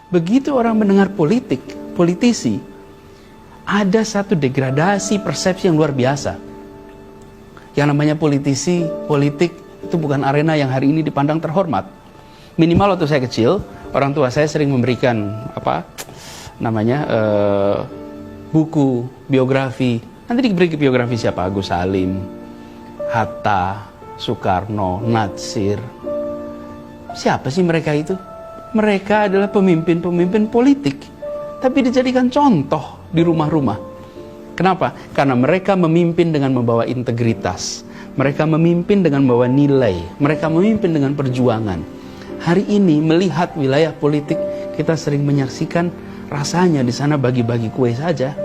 begitu orang mendengar politisi, ada satu degradasi persepsi yang luar biasa. Yang namanya politik itu bukan arena yang hari ini dipandang terhormat. Minimal waktu saya kecil, orang tua saya sering memberikan buku biografi. Nanti diberi biografi siapa? Agus Salim, Hatta, Soekarno, Natsir. Siapa sih mereka itu? Mereka adalah pemimpin-pemimpin politik, tapi dijadikan contoh di rumah-rumah. Kenapa? Karena mereka memimpin dengan membawa integritas. Mereka memimpin dengan membawa nilai. Mereka memimpin dengan perjuangan. Hari ini melihat wilayah politik, kita sering menyaksikan rasanya di sana bagi-bagi kue saja.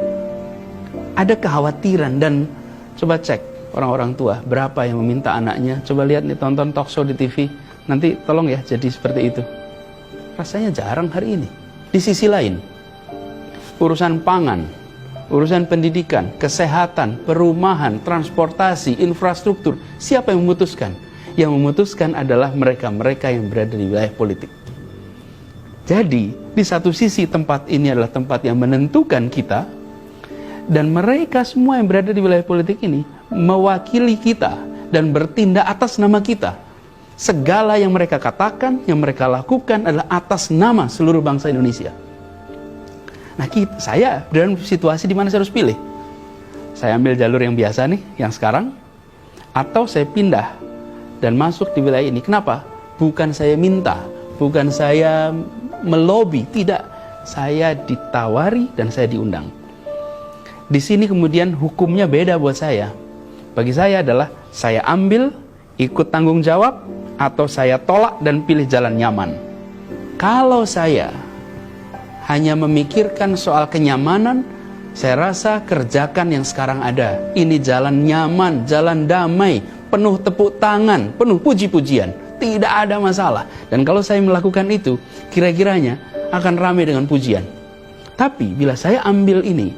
Ada kekhawatiran dan coba cek orang-orang tua berapa yang meminta anaknya. Coba lihat nih, tonton talk show di TV. Nanti tolong ya jadi seperti itu. Rasanya jarang hari ini. Di sisi lain, urusan pangan, urusan pendidikan, kesehatan, perumahan, transportasi, infrastruktur, siapa yang memutuskan? Yang memutuskan adalah mereka-mereka yang berada di wilayah politik. Jadi, di satu sisi tempat ini adalah tempat yang menentukan kita, dan mereka semua yang berada di wilayah politik ini mewakili kita dan bertindak atas nama kita. Segala yang mereka katakan, yang mereka lakukan adalah atas nama seluruh bangsa Indonesia. Nah, saya dalam situasi di mana saya harus pilih. Saya ambil jalur yang biasa nih, yang sekarang, atau saya pindah dan masuk di wilayah ini. Kenapa? Bukan saya minta, bukan saya melobi, tidak. Saya ditawari dan saya diundang. Di sini kemudian hukumnya beda buat saya. Bagi saya adalah saya ambil, ikut tanggung jawab, atau saya tolak dan pilih jalan nyaman. Kalau saya hanya memikirkan soal kenyamanan, saya rasa kerjakan yang sekarang ada. Ini jalan nyaman, jalan damai, penuh tepuk tangan, penuh puji-pujian. Tidak ada masalah. Dan kalau saya melakukan itu, kira-kiranya akan ramai dengan pujian. Tapi bila saya ambil ini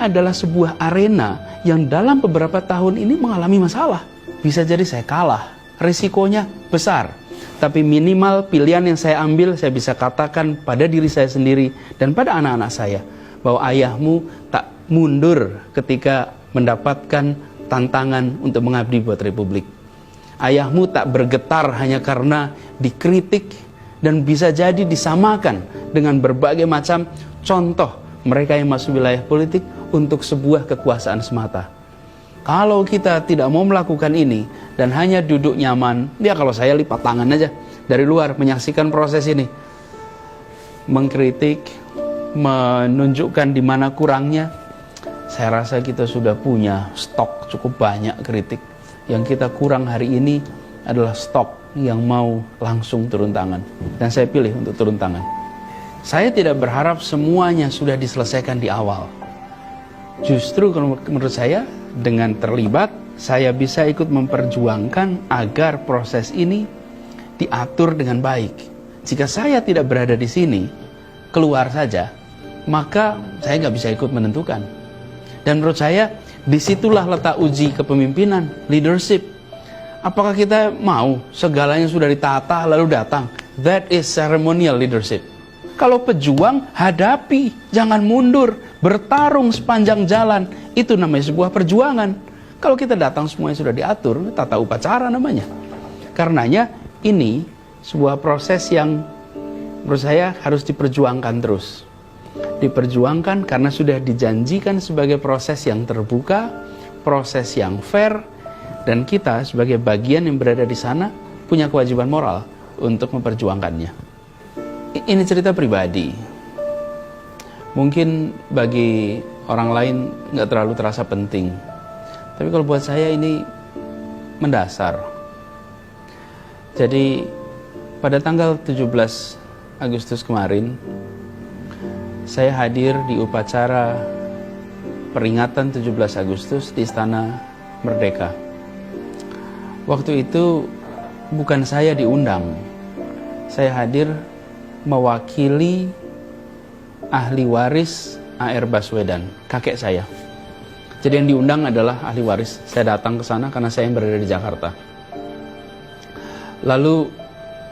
adalah sebuah arena yang dalam beberapa tahun ini mengalami masalah. Bisa jadi saya kalah, risikonya besar. Tapi minimal pilihan yang saya ambil, saya bisa katakan pada diri saya sendiri dan pada anak-anak saya, bahwa ayahmu tak mundur ketika mendapatkan tantangan untuk mengabdi buat Republik. Ayahmu tak bergetar hanya karena dikritik dan bisa jadi disamakan dengan berbagai macam contoh mereka yang masuk wilayah politik untuk sebuah kekuasaan semata. Kalau kita tidak mau melakukan ini dan hanya duduk nyaman, ya kalau saya lipat tangan aja dari luar menyaksikan proses ini, mengkritik, menunjukkan di mana kurangnya, saya rasa kita sudah punya stok cukup banyak kritik. Yang kita kurang hari ini adalah stok yang mau langsung turun tangan. Dan saya pilih untuk turun tangan. Saya tidak berharap semuanya sudah diselesaikan di awal. Justru kalau menurut saya, dengan terlibat, saya bisa ikut memperjuangkan agar proses ini diatur dengan baik. Jika saya tidak berada di sini, keluar saja, maka saya nggak bisa ikut menentukan. Dan menurut saya, disitulah letak uji kepemimpinan, leadership. Apakah kita mau segalanya sudah ditata lalu datang? That is ceremonial leadership. Kalau pejuang, hadapi, jangan mundur, bertarung sepanjang jalan. Itu namanya sebuah perjuangan. Kalau kita datang semuanya sudah diatur, tata upacara namanya. Karenanya ini sebuah proses yang menurut saya harus diperjuangkan terus. Diperjuangkan karena sudah dijanjikan sebagai proses yang terbuka, proses yang fair, dan kita sebagai bagian yang berada di sana punya kewajiban moral untuk memperjuangkannya. Ini cerita pribadi. Mungkin bagi orang lain nggak terlalu terasa penting. Tapi kalau buat saya ini mendasar. Jadi pada tanggal 17 Agustus kemarin, saya hadir di upacara peringatan 17 Agustus di Istana Merdeka. Waktu itu bukan saya diundang. Saya hadir mewakili ahli waris A.R. Baswedan, kakek saya. Jadi yang diundang adalah ahli waris. Saya datang ke sana karena saya yang berada di Jakarta. Lalu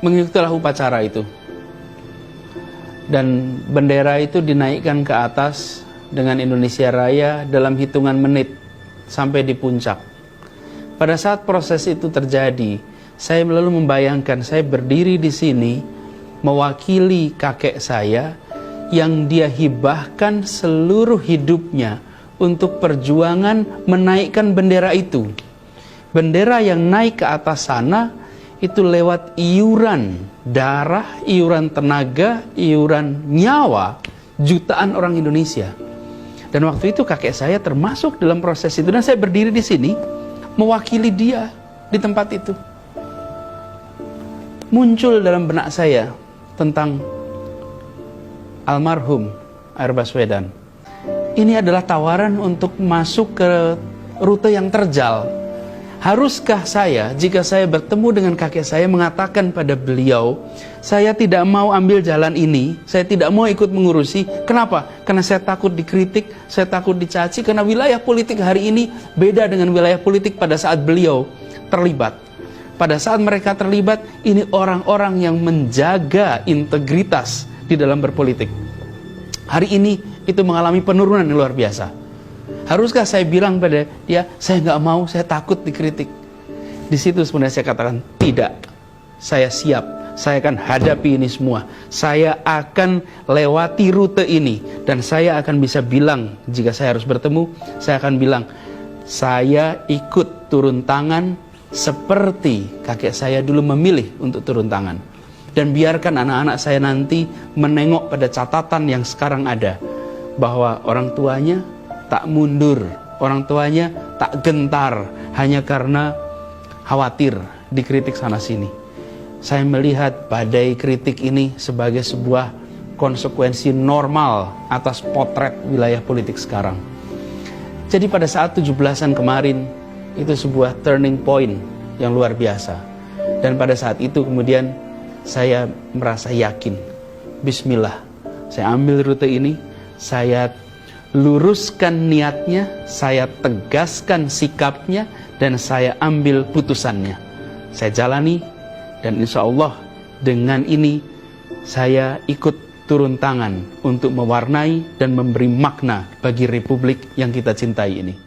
mengikutilah upacara itu. Dan bendera itu dinaikkan ke atas dengan Indonesia Raya dalam hitungan menit sampai di puncak. Pada saat proses itu terjadi, saya lalu membayangkan saya berdiri di sini mewakili kakek saya yang dia hibahkan seluruh hidupnya untuk perjuangan menaikkan bendera itu. Bendera yang naik ke atas sana itu lewat iuran darah, iuran tenaga, iuran nyawa jutaan orang Indonesia. Dan waktu itu kakek saya termasuk dalam proses itu, dan saya berdiri di sini mewakili dia di tempat itu. Muncul dalam benak saya tentang almarhum Air Baswedan. Ini adalah tawaran untuk masuk ke rute yang terjal. Haruskah saya, jika saya bertemu dengan kakek saya, mengatakan pada beliau, saya tidak mau ambil jalan ini, saya tidak mau ikut mengurusi. Kenapa? Karena saya takut dikritik, saya takut dicaci, karena wilayah politik hari ini beda dengan wilayah politik pada saat beliau terlibat. Pada saat mereka terlibat, ini orang-orang yang menjaga integritas di dalam berpolitik. Hari ini itu mengalami penurunan yang luar biasa. Haruskah saya bilang pada dia, saya nggak mau, saya takut dikritik. Di situ sebenarnya saya katakan, tidak. Saya siap, saya akan hadapi ini semua. Saya akan lewati rute ini. Dan saya akan bisa bilang, jika saya harus bertemu, saya akan bilang, saya ikut turun tangan seperti kakek saya dulu memilih untuk turun tangan. Dan biarkan anak-anak saya nanti menengok pada catatan yang sekarang ada, bahwa orang tuanya tak mundur, orang tuanya tak gentar hanya karena khawatir dikritik sana sini. Saya melihat badai kritik ini sebagai sebuah konsekuensi normal atas potret wilayah politik sekarang. Jadi pada saat 17-an kemarin, itu sebuah turning point yang luar biasa. Dan pada saat itu kemudian saya merasa yakin, bismillah, saya ambil rute ini, saya luruskan niatnya, saya tegaskan sikapnya, dan saya ambil putusannya. Saya jalani, dan insya Allah dengan ini saya ikut turun tangan untuk mewarnai dan memberi makna bagi republik yang kita cintai ini.